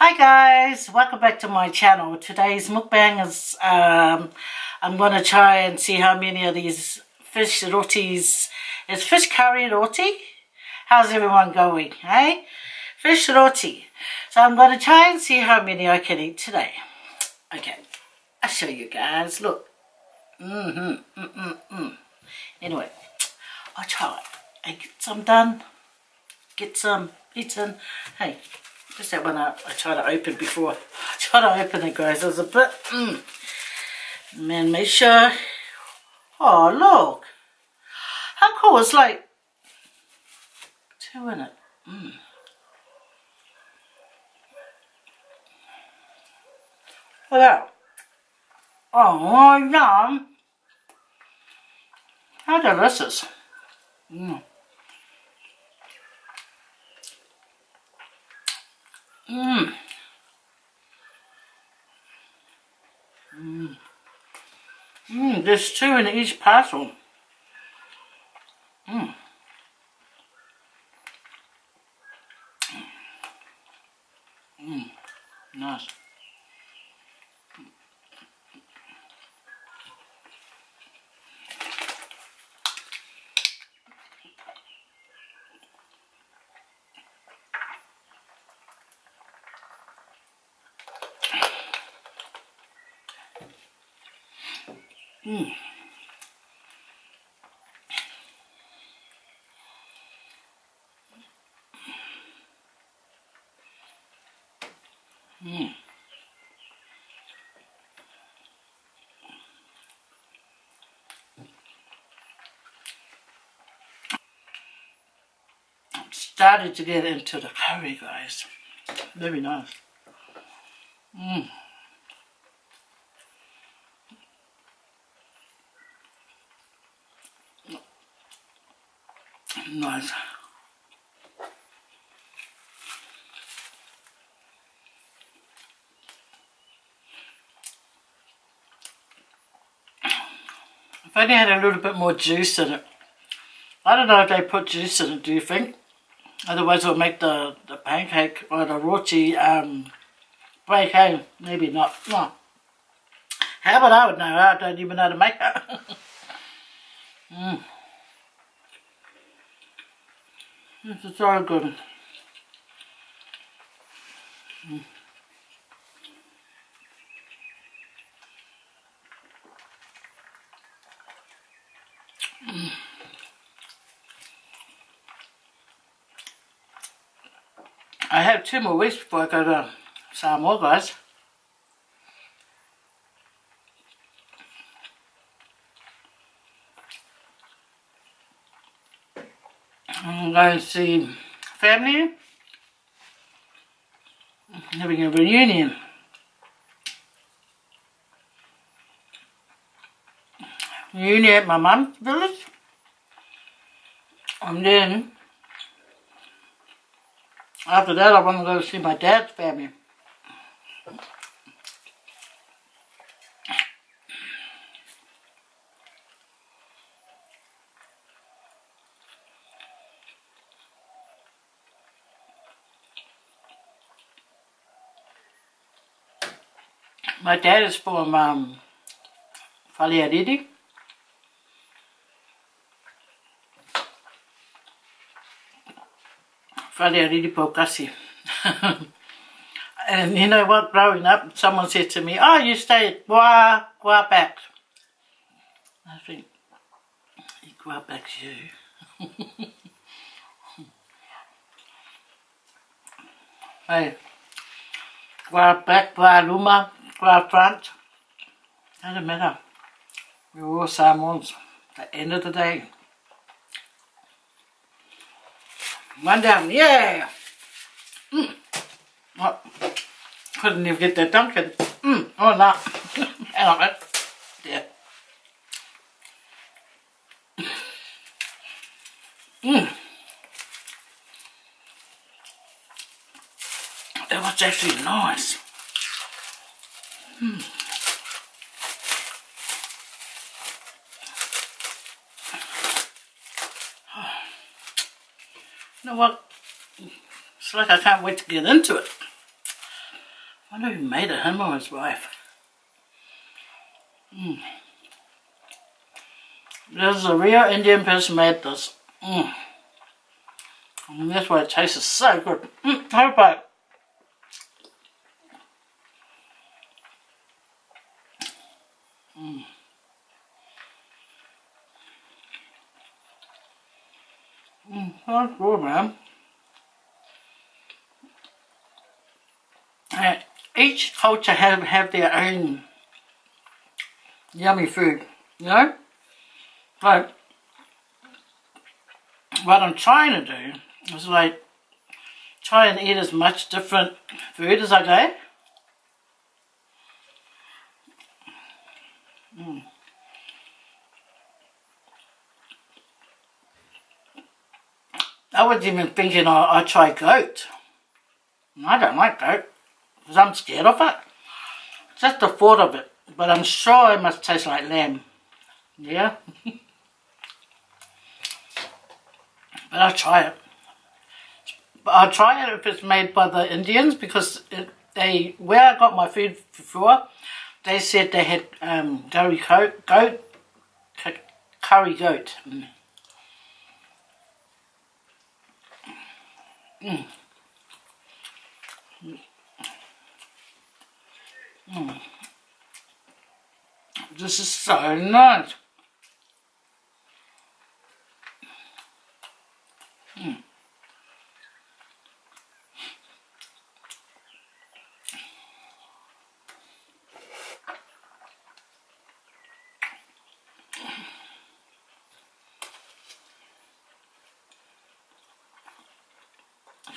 Hi guys, welcome back to my channel. Today's mukbang is I'm going to try and see how many of these fish rotis. It's fish curry roti. How's everyone going, hey? Fish roti. So I'm going to try and see how many I can eat today. Okay, I'll show you guys. Look. Anyway, I'll try. I get some done. Get some eaten. Hey. Just that one I tried to open before. I tried to open it, guys. It was a bit. Man, make sure. Oh, look. How cool. It's like 2 in it. Look at that. Oh, yum. How delicious. There's 2 in each parcel. Nice. Started to get into the curry, guys. Very nice. Nice. If only had a little bit more juice in it. I don't know if they put juice in it, do you think? Otherwise it'll make the pancake or the roti break home. Maybe not. No. How about I would know? I don't even know how to make it. This is so good. I have 2 more weeks before I go to Samoa, guys. I'm going to see family. Having a reunion. Reunion at my mum's village. And then after that I want to go see my dad's family. My dad is from Faye. Pokasi. And you know what, growing up, someone said to me, oh, you stay at back. I think, back's you. Hey, back, luma, front. Doesn't matter. We're all Samoans at the end of the day. One down, yeah! Oh, couldn't even get that Dunkin'. Oh no. Hang on a minute. Yeah. That was actually nice. You know what? It's like I can't wait to get into it. I wonder who made it, him or his wife. This is a real Indian person made this. And that's why it tastes so good. How about that's good, man. Each culture have their own yummy food, you know? Like, what I'm trying to do is like, try and eat as much different food as I go. I was even thinking I'd try goat. I don't like goat because I'm scared of it. Just the thought of it. But I'm sure it must taste like lamb. Yeah. But I'll try it. But I'll try it if it's made by the Indians because where I got my food before, they said they had curry goat. This is so nice.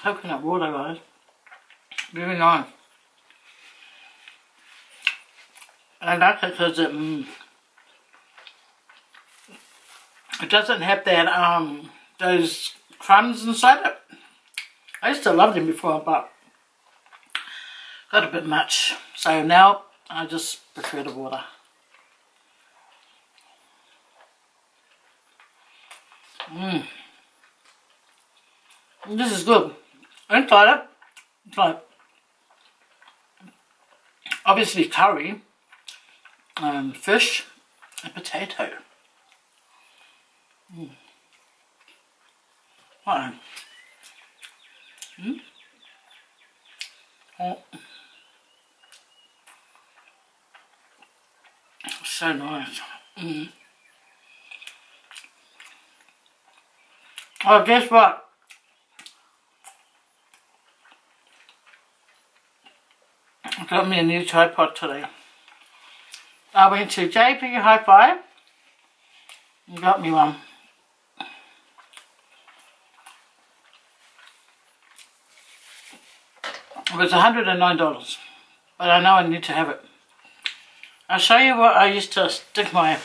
Coconut water, guys. Very nice. I like it because it doesn't have that those crumbs inside it. I used to love them before, but got a bit much. So now I just prefer the water. This is good. Inside it, it's like obviously curry, fish, and potato. Oh. So nice. Oh, guess what? I got me a new tripod today. I went to JP Hi-Fi and got me one. It was $109, but I know I need to have it. I'll show you what I used to stick my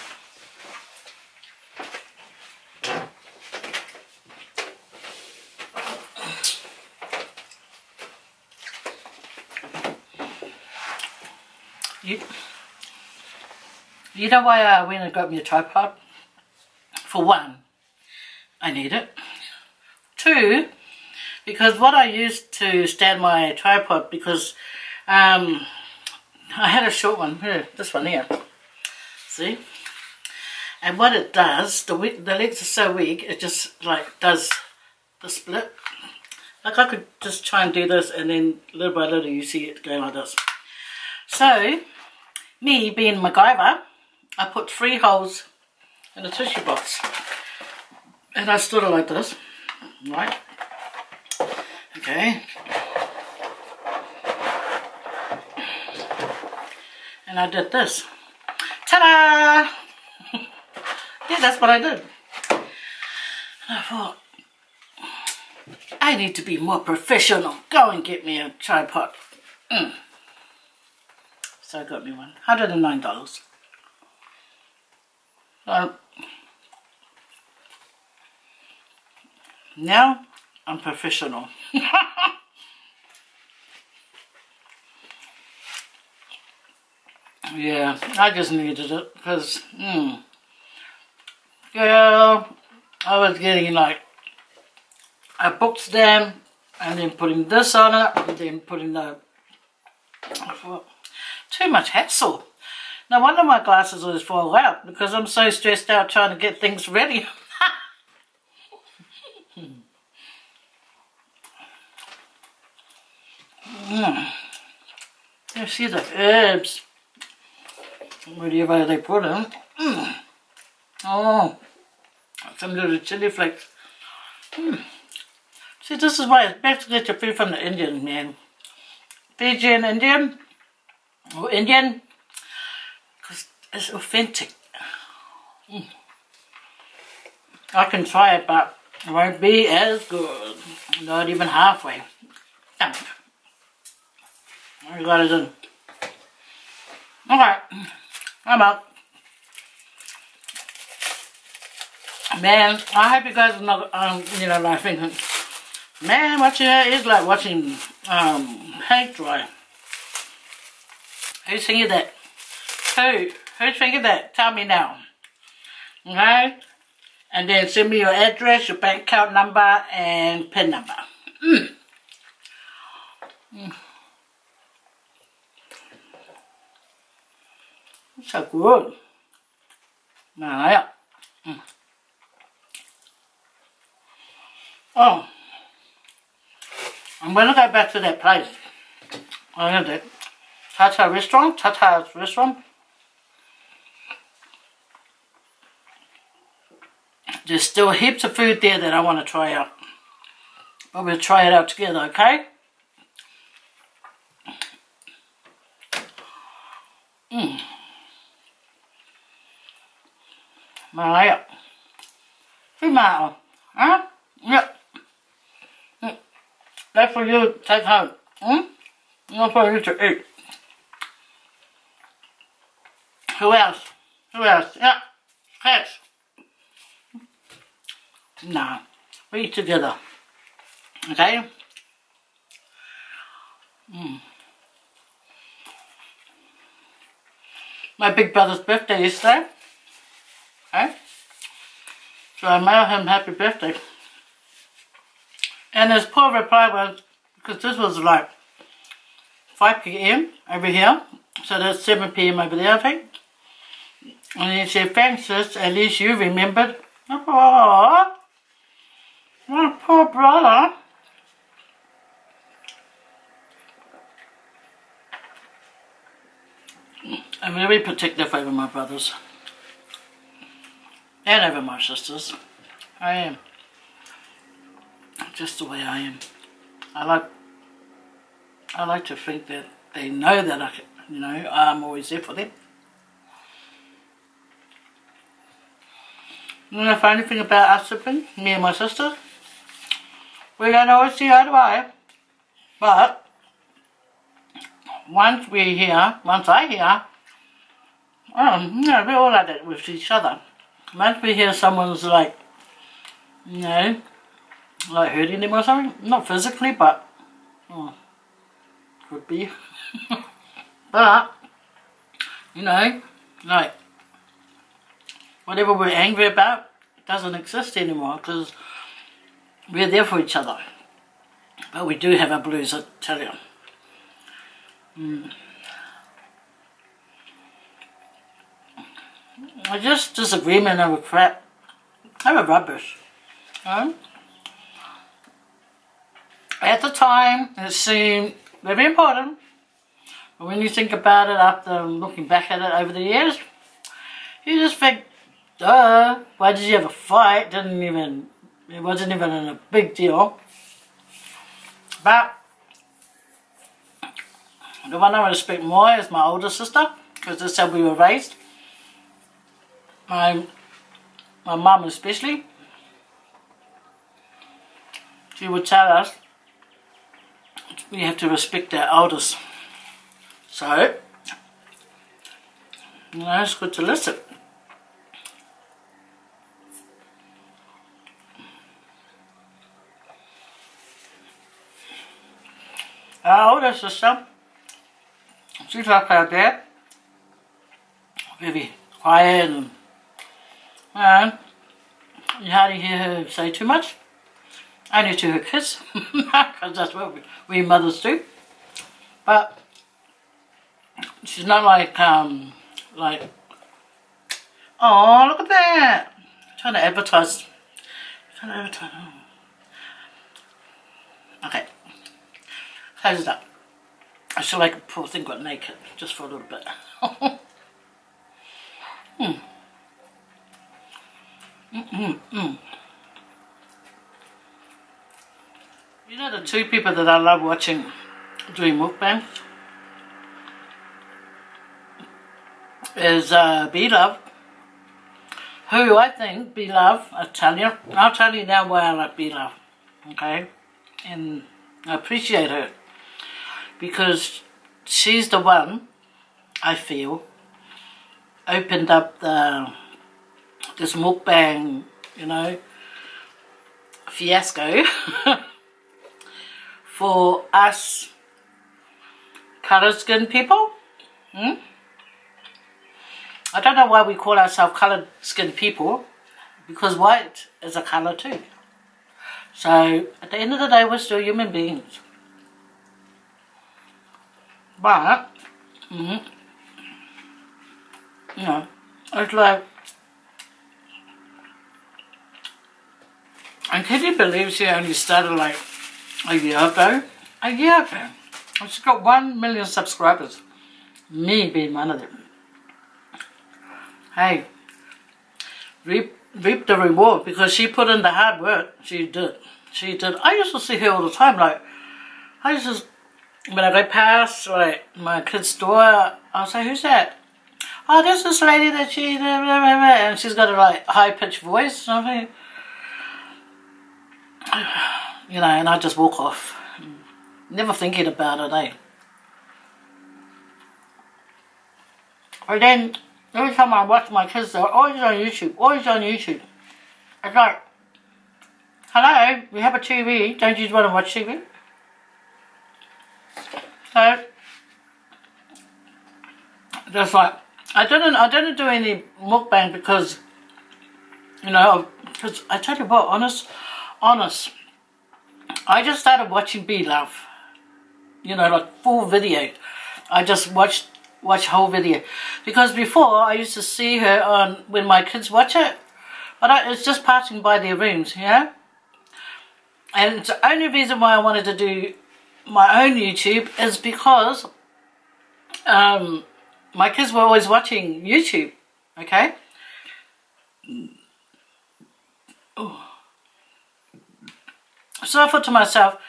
You know why I went and got me a tripod? For one, I need it. Two, because what I used to stand my tripod, because I had a short one here, this one here. See? And what it does, the legs are so weak, it just like does the split. Like I could just try and do this and then little by little you see it going like this. So, me being MacGyver, I put 3 holes in a tissue box. And I stood it like this, right? Okay. And I did this. Ta-da! Yeah, that's what I did. And I thought, I need to be more professional. Go and get me a tripod. So I got me one. $109. Now I'm professional. Yeah, I just needed it because, girl, I was getting like a book stamp and then putting this on it and then putting the I thought, too much hassle. No wonder my glasses always fall out, because I'm so stressed out trying to get things ready. You see the herbs, whatever they put in. Oh, some little chili flakes. See, this is why it's best to get your food from the Indian, man. Fijian Indian, or Indian, because it's authentic. I can try it, but it won't be as good. Not even halfway. I got it in. Alright, I'm out. Man, I hope you guys are not, you know, like thinking, man, watching it is like watching paint dry. Who's thinking that? Who's thinking that? Tell me now. Okay? And then send me your address, your bank account number, and PIN number. It's so good. Nah, Oh, I'm going to go back to that place. I know that Tata's restaurant. There's still heaps of food there that I want to try out. But we'll try it out together, okay? Maya. Female. Huh? Yep. That's for you to take home. Not for you to eat. Who else? Yeah. Cats. Nah. We eat together. Okay? My big brother's birthday yesterday. Okay? So I mailed him happy birthday. And his poor reply was, because this was like 5 PM over here, so that's 7 PM over there, I think. And he said, thanks sis, at least you remembered. Oh, my poor brother. I'm very protective over my brothers. And over my sisters. I am. Just the way I am. I like to think that they know that I'm always there for them. And the funny thing about us siblings, me and my sister, we don't always see eye to eye. But once I hear, we're all like that with each other. Once we hear someone's like, like hurting them or something, not physically, but could be. But like whatever we're angry about doesn't exist anymore because we're there for each other. But we do have our blues, I tell you. Just disagreement over crap, over rubbish. At the time, it seemed very important, but when you think about it after looking back at it over the years, you just think, duh, why did you have a fight? It wasn't even a big deal. But the one I respect more is my older sister, because that's how we were raised. My mum especially. She would tell us we have to respect our elders. So, it's good to listen. Our older sister, she's like our dad, very quiet and you hardly hear her say too much, only to her kids, because that's what we mothers do. But, you know, like, whatever we're angry about doesn't exist anymore, because we're there for each other. But when you think about it after looking back at it over the years, you just think, duh, why did you have a fight? It wasn't even a big deal. But She's not like, oh, look at that. Trying to advertise. Oh. Okay. Close it up. I feel like a poor thing got naked just for a little bit. You know the two people that I love watching doing mukbang is B-Love, who I think B-Love, I'll tell you now why I like B-Love, okay? And I appreciate her because she's the one, I feel, opened up this mukbang, you know, fiasco for us coloured skinned people. I don't know why we call ourselves coloured skinned people, because white is a colour too. So at the end of the day, we're still human beings. But you know, it's like, and can you believe she only started like a year ago? A year ago. And she's got 1 million subscribers. Me being one of them. Hey, reap the reward, because she put in the hard work. She did. She did. I used to see her all the time. Like, I used to, when I go past like my kid's door, I'll say, who's that? Oh, there's this lady that she, and she's got a like high-pitched voice, something. You know, and I just walk off. Never thinking about it, eh? But then, every time I watch my kids, they're always on YouTube, always on YouTube. It's like, hello, we have a TV, don't you want to watch TV? So, just like, I didn't do any mukbang because, you know, because I tell you what, honest, I just started watching B-Love, you know, like full video. I just watch whole video, because before I used to see her on when my kids watch it, but it's just passing by their rooms, you know. And it's the only reason why I wanted to do my own YouTube is because my kids were always watching YouTube, okay. Ooh. So I thought to myself,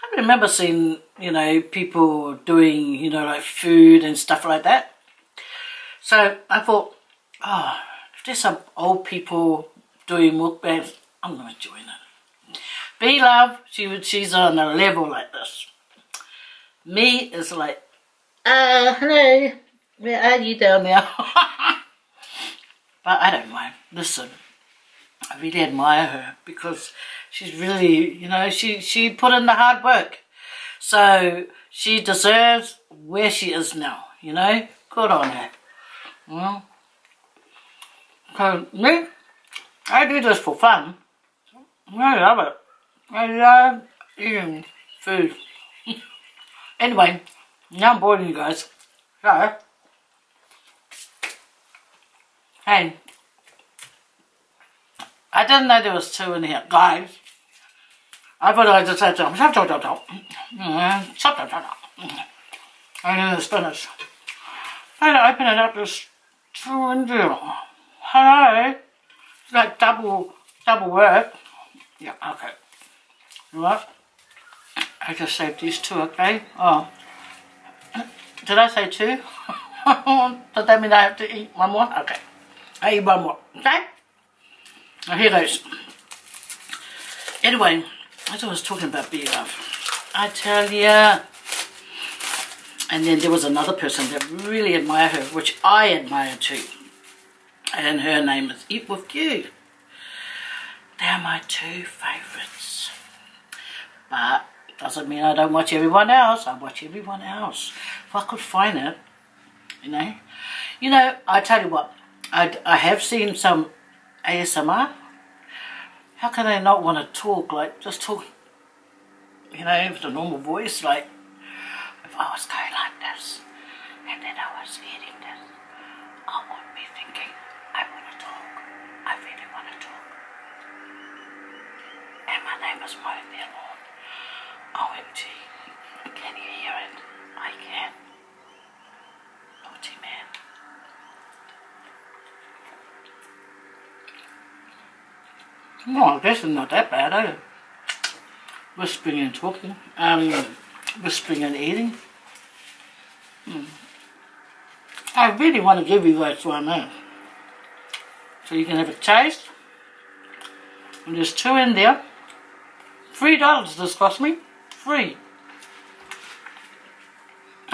I remember seeing, you know, people doing, you know, like food and stuff like that. So I thought, oh, if there's some old people doing mukbangs, I'm going to join it. B-Love, she's on a level like this. Me is like, hello, where are you down there? But I don't mind. Listen, I really admire her because she's really, you know, she put in the hard work. So she deserves where she is now, you know. Good on her. Well, so me, I do this for fun. I love it. I love eating food. Anyway, now I'm boring you guys. So, hey, I didn't know there was 2 in here, guys. I thought I just had some shut up. And then the spinach. I had to open it up, there's 2 in there. Hello? It's like double work. Yeah, okay. You know what? I just saved these 2, okay? Oh. Did I say 2? Does that mean I have to eat 1 more? Okay. I eat 1 more, okay? Now here goes. Anyway, as I was talking about B-Love, I tell ya. And then there was another person that really admired her, which I admire too. And her name is Eat With You. They're my 2 favourites. But doesn't mean I don't watch everyone else. I watch everyone else. If I could find it, you know. You know, I tell you what, I have seen some ASMR. How can they not want to talk, like, just talk, you know, with a normal voice, like, if I was going like this, And then I was eating this. I would be thinking, I want to talk. I really want to talk. And my name is mowing their lawn. OMG. Can you hear it? I can. Naughty man. No, I guess it's not that bad, eh? Whispering and talking. Whispering and eating. I really want to give you guys one now. So you can have a taste. And there's 2 in there. $3 this cost me. Free.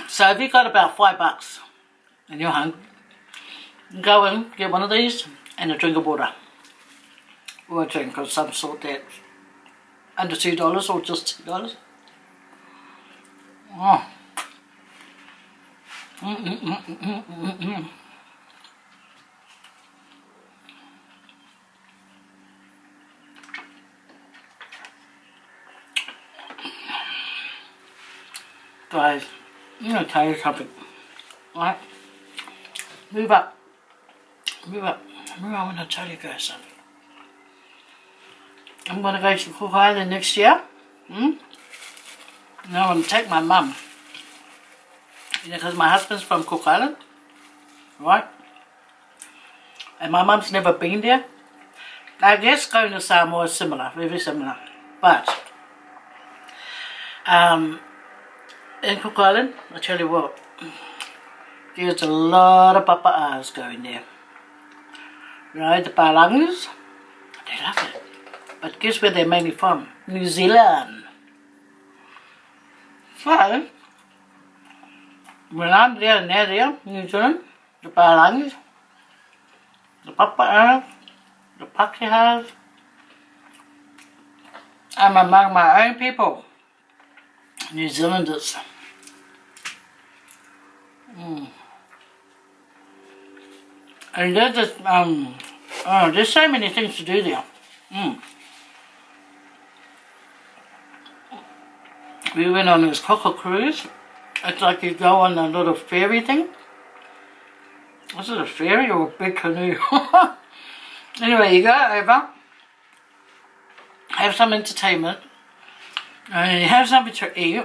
So if you got about $5 and you're hungry, go in, get one of these and a drink of water. Or a drink of some sort that's under $2 or just $2. Oh. Guys, I'm going to tell you something. Alright? Move up. Move up. I want to tell you guys something. I'm going to go to Cook Island next year. And I want to take my mum. You know, because my husband's from Cook Island. Right? And my mum's never been there. I guess going to Samoa is similar. Very similar. But in Cook Island, I tell you what, there's a lot of papa'as going there. You know, the Palangas, they love it. But guess where they're mainly from? New Zealand. So, when I'm there in that area, New Zealand, the Palangas, the papa'as, the Pakihas, I'm among my own people. New Zealanders. And there's just, there's so many things to do there. We went on this KOKA cruise. It's like you go on a little ferry thing. Was it a ferry or a big canoe? Anyway, you go over, have some entertainment, and you have something to eat.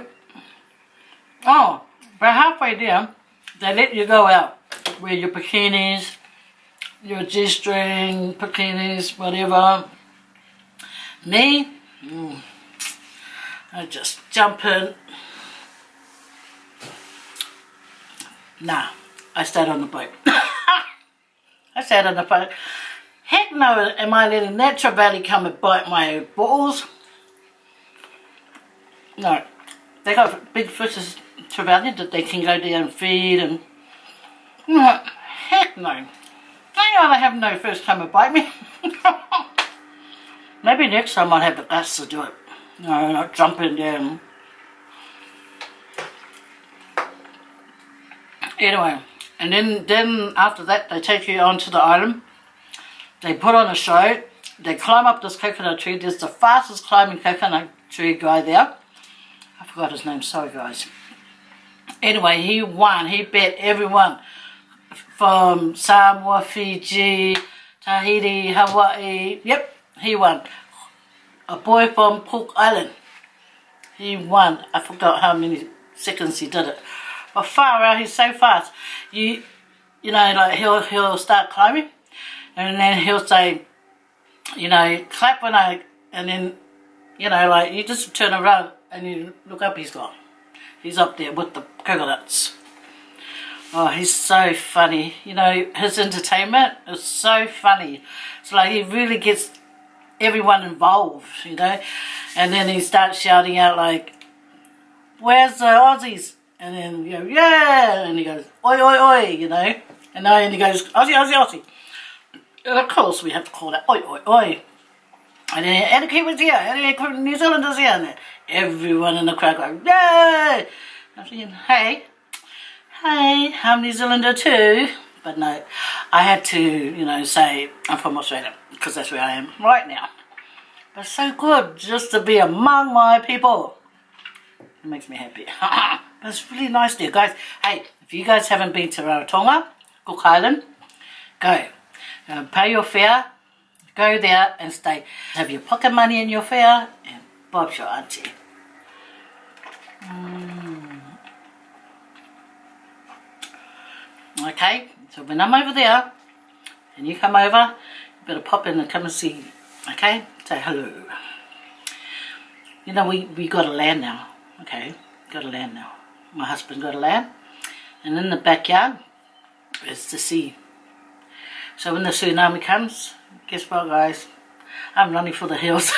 Oh, but halfway there, they let you go out. Wear your bikinis, your G-string, bikinis, whatever. Me, I just jump in. Nah, I stayed on the boat. I stayed on the boat. Heck no, am I letting that trevally come and bite my balls? No, they got big fishes, trevally, that they can go down and feed and... No, heck no. Hang on, I have no fish come and bite me. Maybe next time I'll have the guts to do it. No, not jumping down. Anyway, and then after that they take you onto the island. They put on a show. They climb up this coconut tree. There's the fastest climbing coconut tree guy there. I forgot his name, sorry guys. Anyway, he won. He bet everyone from Samoa, Fiji, Tahiti, Hawaii. Yep, he won. A boy from Cook Island. He won. I forgot how many seconds he did it. But far out, he's so fast. You know, like he'll start climbing, and then he'll say, you know, clap when and then, you know, like you just turn around and you look up, he's gone. He's up there with the coconuts. Oh, he's so funny. You know, his entertainment is so funny. It's like he really gets everyone involved, you know. And then he starts shouting out like, where's the Aussies? And then you go, yeah, and he goes, oi, oi, oi, you know. And then he goes, Aussie, Aussie, Aussie. And of course we have to call that oi, oi, oi. And then, and the Kiwis here, and the New Zealanders here, and everyone in the crowd goes, yay! I'm thinking, hey, I'm New Zealander too. But no, I had to, you know, say I'm from Australia, because that's where I am right now. But it's so good just to be among my people. It makes me happy. But it's really nice there, guys. Hey, if you guys haven't been to Rarotonga, Cook Island, go. Pay your fare, go there and stay. Have your pocket money in your fare and Bob's your auntie. Okay, so when I'm over there and you come over, you better pop in and come and see, okay? Say hello. You know, we got a land now, okay? Got a land now. My husband got a land, and in the backyard is the sea. So when the tsunami comes, guess what, guys? I'm running for the hills.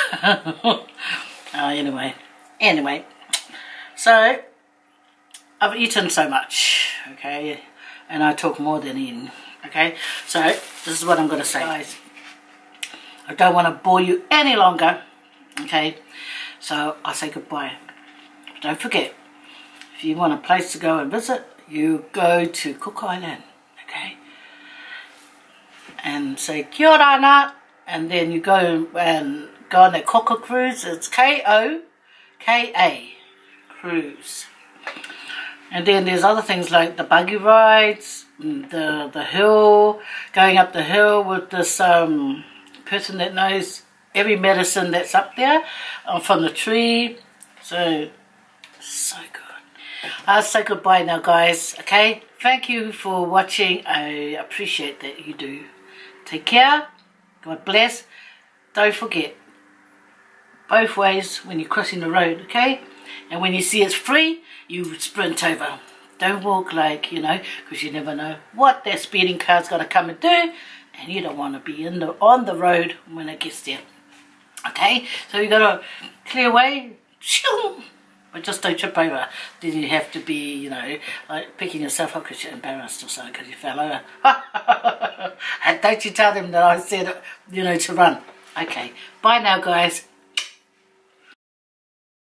Anyway, so I've eaten so much, okay? And I talk more than eating, okay? So this is what I'm going to say, guys. I don't want to bore you any longer, okay? So I'll say goodbye. But don't forget, if you want a place to go and visit, you go to Cook Island, okay? And say kia ora ana, and then you go on that KOKA cruise. It's KOKA cruise. And then there's other things like the buggy rides, the hill, going up the hill with this person that knows every medicine that's up there from the tree. So good. I'll say goodbye now, guys, okay? Thank you for watching. I appreciate that you do. Take care. God bless. Don't forget, both ways when you're crossing the road, okay? And when you see it's free, you sprint over. Don't walk like, you know, because you never know what that speeding car's going to come and do, and you don't want to be on the road when it gets there. Okay? So you got to clear away, but just don't trip over. Then you have to be, you know, like picking yourself up because you're embarrassed or something because you fell over. And don't you tell them that I said, you know, to run. Okay. Bye now, guys.